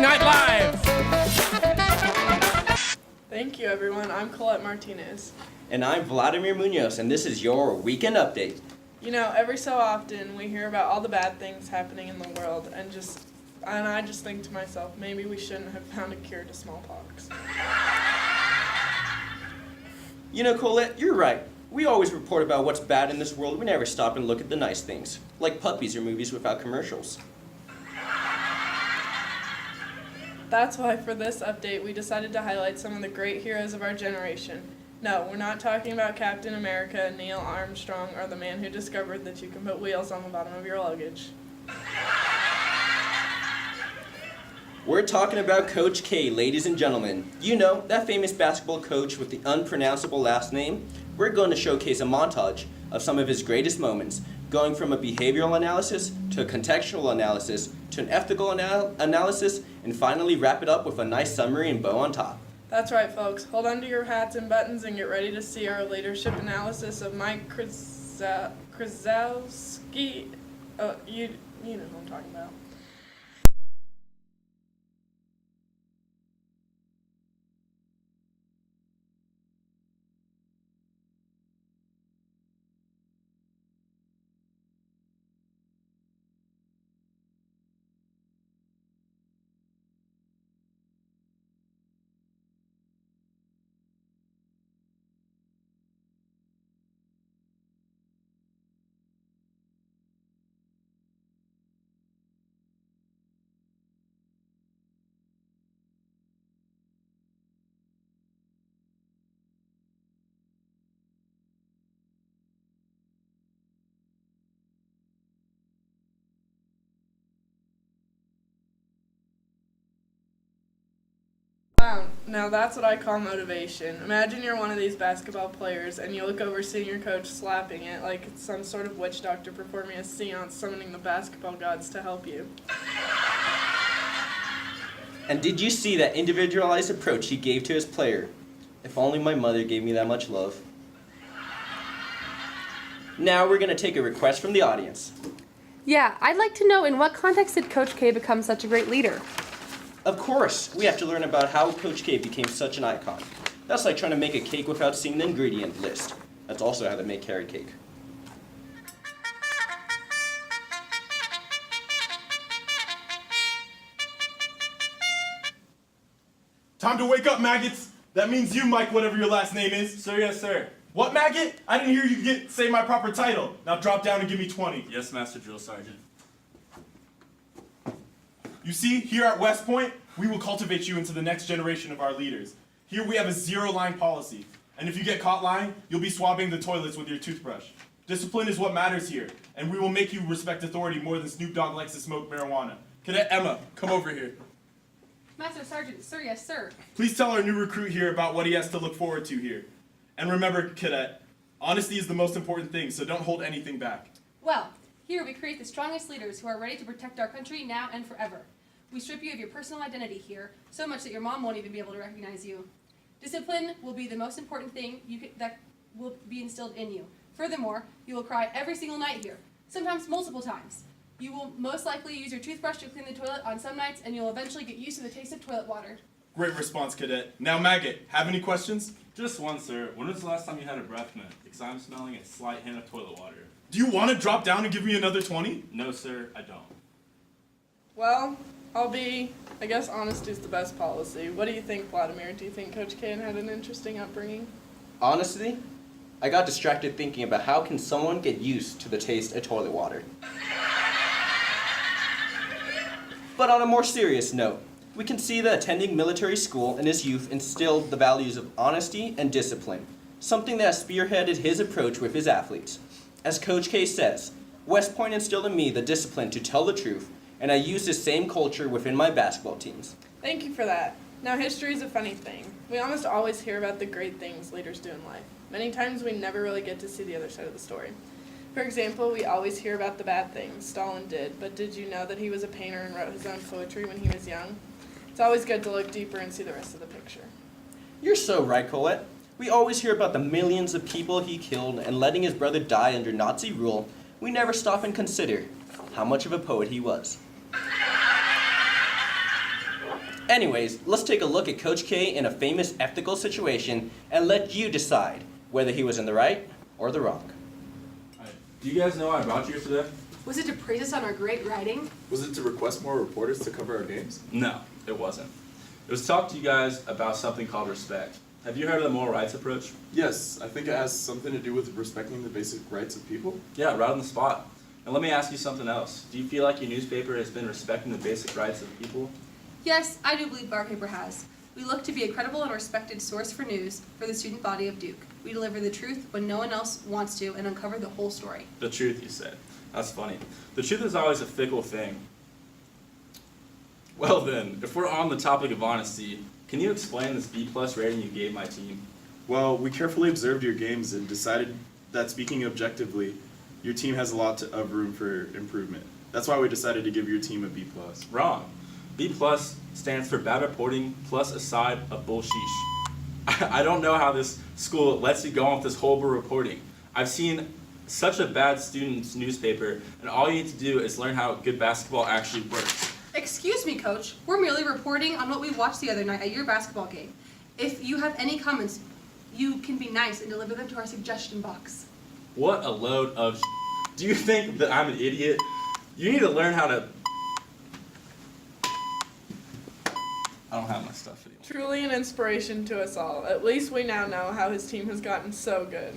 Night Live! Thank you, everyone. I'm Colette Martinez. And I'm Vladimir Munoz, and this is your Weekend Update. You know, every so often we hear about all the bad things happening in the world, and I just think to myself, maybe we shouldn't have found a cure to smallpox. You know, Colette, you're right. We always report about what's bad in this world. We never stop and look at the nice things, like puppies or movies without commercials. That's why for this update we decided to highlight some of the great heroes of our generation. No, we're not talking about Captain America, Neil Armstrong, or the man who discovered that you can put wheels on the bottom of your luggage. We're talking about Coach K, ladies and gentlemen. You know, that famous basketball coach with the unpronounceable last name? We're going to showcase a montage of some of his greatest moments, going from a behavioral analysis to a contextual analysis to an ethical analysis, and finally wrap it up with a nice summary and bow on top. That's right, folks. Hold on to your hats and buttons and get ready to see our leadership analysis of Mike Krzyzewski. You know who I'm talking about. Wow, now that's what I call motivation. Imagine you're one of these basketball players and you look over seeing your coach slapping it like it's some sort of witch doctor performing a seance summoning the basketball gods to help you. And did you see that individualized approach he gave to his player? If only my mother gave me that much love. Now we're going to take a request from the audience. Yeah, I'd like to know in what context did Coach K become such a great leader? Of course, we have to learn about how Coach K became such an icon. That's like trying to make a cake without seeing the ingredient list. That's also how they make carrot cake. Time to wake up, maggots! That means you, Mike, whatever your last name is. Sir, yes, sir. What, maggot? I didn't hear you say my proper title. Now drop down and give me 20. Yes, Master Drill Sergeant. You see, here at West Point, we will cultivate you into the next generation of our leaders. Here we have a zero-line policy. And if you get caught lying, you'll be swabbing the toilets with your toothbrush. Discipline is what matters here, and we will make you respect authority more than Snoop Dogg likes to smoke marijuana. Cadet Emma, come over here. Master Sergeant, sir, yes, sir. Please tell our new recruit here about what he has to look forward to here. And remember, Cadet, honesty is the most important thing, so don't hold anything back. Well, here we create the strongest leaders who are ready to protect our country now and forever. We strip you of your personal identity here, so much that your mom won't even be able to recognize you. Discipline will be the most important thing that will be instilled in you. Furthermore, you will cry every single night here, sometimes multiple times. You will most likely use your toothbrush to clean the toilet on some nights, and you'll eventually get used to the taste of toilet water. Great response, Cadet. Now, Maggot, have any questions? Just one, sir. When was the last time you had a breath mint? Because I'm smelling a slight hint of toilet water. Do you want to drop down and give me another 20? No, sir, I don't. Well, I guess honesty is the best policy. What do you think, Vladimir? Do you think Coach K had an interesting upbringing? Honestly, I got distracted thinking about how can someone get used to the taste of toilet water. But on a more serious note, we can see that attending military school in his youth instilled the values of honesty and discipline, something that spearheaded his approach with his athletes. As Coach K says, West Point instilled in me the discipline to tell the truth, and I use this same culture within my basketball teams. Thank you for that. Now, history is a funny thing. We almost always hear about the great things leaders do in life. Many times we never really get to see the other side of the story. For example, we always hear about the bad things Stalin did, but did you know that he was a painter and wrote his own poetry when he was young? It's always good to look deeper and see the rest of the picture. You're so right, Colette. We always hear about the millions of people he killed and letting his brother die under Nazi rule. We never stop and consider how much of a poet he was. Anyways, let's take a look at Coach K in a famous ethical situation and let you decide whether he was in the right or the wrong. Do you guys know why I brought you here today? Was it to praise us on our great writing? Was it to request more reporters to cover our games? No, it wasn't. It was to talk to you guys about something called respect. Have you heard of the moral rights approach? Yes, I think it has something to do with respecting the basic rights of people. Yeah, right on the spot. And let me ask you something else. Do you feel like your newspaper has been respecting the basic rights of people? Yes, I do believe our paper has. We look to be a credible and respected source for news for the student body of Duke. We deliver the truth when no one else wants to and uncover the whole story. The truth, you said. That's funny. The truth is always a fickle thing. Well then, if we're on the topic of honesty, can you explain this B+ rating you gave my team? Well, we carefully observed your games and decided that speaking objectively, your team has a lot of room for improvement. That's why we decided to give your team a B+. Wrong. B+ stands for bad reporting plus a side of bullshit. I don't know how this school lets you go on with this horrible reporting. I've seen such a bad student's newspaper, and all you need to do is learn how good basketball actually works. Excuse me, Coach. We're merely reporting on what we watched the other night at your basketball game. If you have any comments, you can be nice and deliver them to our suggestion box. What a load of Do you think that I'm an idiot? You need to learn how to... I don't have my stuff anymore. Truly an inspiration to us all. At least we now know how his team has gotten so good.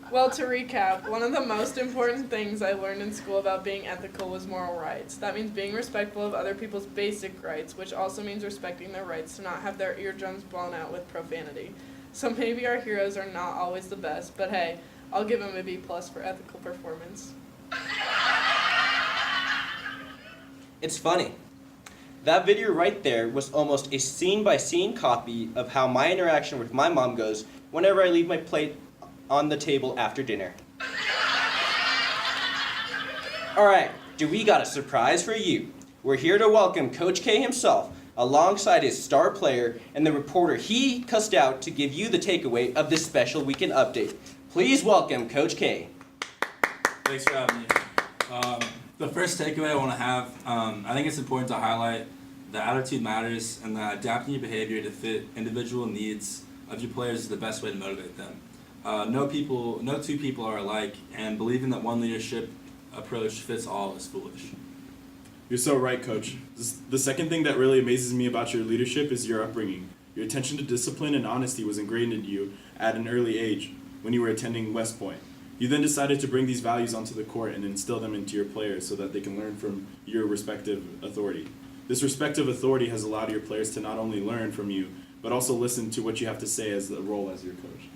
Well, to recap, one of the most important things I learned in school about being ethical was moral rights. That means being respectful of other people's basic rights, which also means respecting their rights to not have their eardrums blown out with profanity. So maybe our heroes are not always the best, but hey, I'll give them a B+ for ethical performance. It's funny. That video right there was almost a scene-by-scene copy of how my interaction with my mom goes whenever I leave my plate on the table after dinner. Alright, do we got a surprise for you? We're here to welcome Coach K himself, alongside his star player and the reporter he cussed out to give you the takeaway of this special weekend update. Please welcome Coach K. Thanks for having me. The first takeaway I want to have, I think it's important to highlight that attitude matters and that adapting your behavior to fit individual needs of your players is the best way to motivate them. No two people are alike, and believing that one leadership approach fits all is foolish. You're so right, Coach. The second thing that really amazes me about your leadership is your upbringing. Your attention to discipline and honesty was ingrained into you at an early age when you were attending West Point. You then decided to bring these values onto the court and instill them into your players so that they can learn from your respective authority. This respective authority has allowed your players to not only learn from you, but also listen to what you have to say as the role as your coach.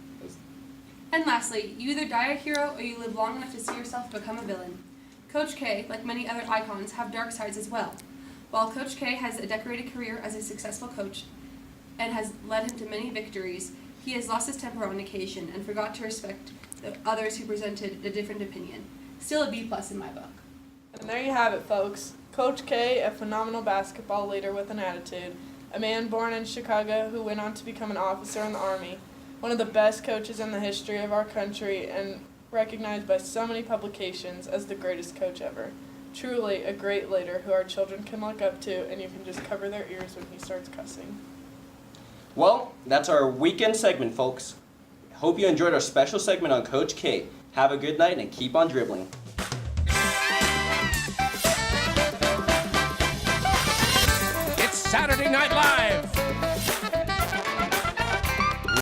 And lastly, you either die a hero or you live long enough to see yourself become a villain. Coach K, like many other icons, have dark sides as well. While Coach K has a decorated career as a successful coach and has led him to many victories, he has lost his temper on occasion and forgot to respect the others who presented a different opinion. Still a B+ in my book. And there you have it, folks. Coach K, a phenomenal basketball leader with an attitude, a man born in Chicago who went on to become an officer in the Army, one of the best coaches in the history of our country and recognized by so many publications as the greatest coach ever. Truly a great leader who our children can look up to, and you can just cover their ears when he starts cussing. Well, that's our weekend segment, folks. Hope you enjoyed our special segment on Coach K. Have a good night and keep on dribbling. It's Saturday Night Live.